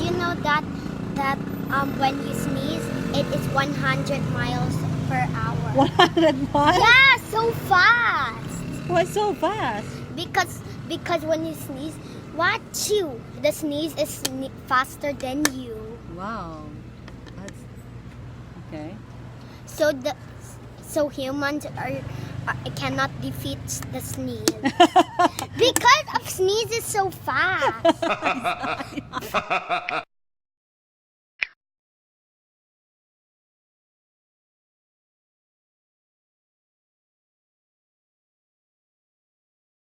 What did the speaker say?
you know that when you sneeze, it is 100 miles per hour? 100 miles? Yeah, so fast. Why so fast? Because when you sneeze, watch you. The sneeze is faster than you. Wow. That's okay. So humans cannot defeat the sneeze because of sneeze is so fast.